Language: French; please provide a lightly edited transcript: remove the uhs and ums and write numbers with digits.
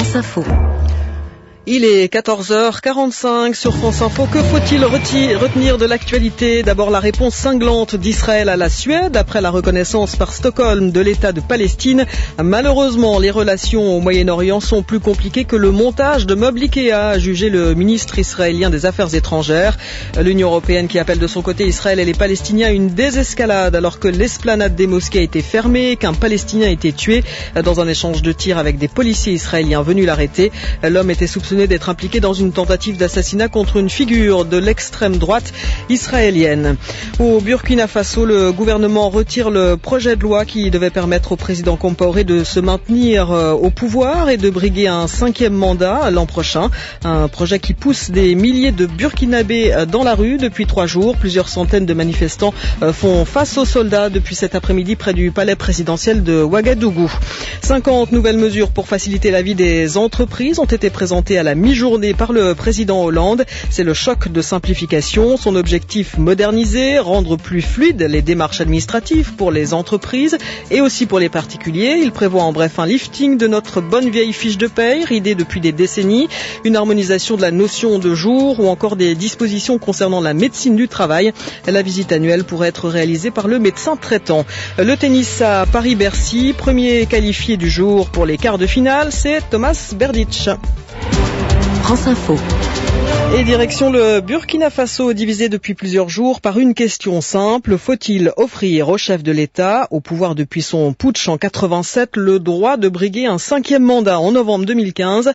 France Info. Il est 14h45 sur France Info. Que faut-il retenir de l'actualité? D'abord, la réponse cinglante d'Israël à la Suède après la reconnaissance par Stockholm de l'État de Palestine. Malheureusement, les relations au Moyen-Orient sont plus compliquées que le montage de meubles Ikea, a jugé le ministre israélien des Affaires étrangères. L'Union européenne qui appelle de son côté Israël et les Palestiniens à une désescalade alors que l'esplanade des mosquées a été fermée, qu'un Palestinien a été tué dans un échange de tirs avec des policiers israéliens venus l'arrêter. L'homme était soupçonné d'être impliqué dans une tentative d'assassinat contre une figure de l'extrême droite israélienne. Au Burkina Faso, le gouvernement retire le projet de loi qui devait permettre au président Compaoré de se maintenir au pouvoir et de briguer un 5e mandat l'an prochain. Un projet qui pousse des milliers de Burkinabés dans la rue depuis 3 jours. Plusieurs centaines de manifestants font face aux soldats depuis cet après-midi près du palais présidentiel de Ouagadougou. 50 nouvelles mesures pour faciliter la vie des entreprises ont été présentées à la mi-journée par le président Hollande. C'est le choc de simplification. Son objectif, moderniser, rendre plus fluides les démarches administratives pour les entreprises et aussi pour les particuliers. Il prévoit en bref un lifting de notre bonne vieille fiche de paye, ridée depuis des décennies, une harmonisation de la notion de jour ou encore des dispositions concernant la médecine du travail. La visite annuelle pourrait être réalisée par le médecin traitant. Le tennis à Paris-Bercy, premier qualifié du jour pour les quarts de finale, c'est Thomas Berdych. France Info. Et direction le Burkina Faso, divisé depuis plusieurs jours par une question simple. Faut-il offrir au chef de l'État, au pouvoir depuis son putsch en 87, le droit de briguer un 5e mandat en novembre 2015?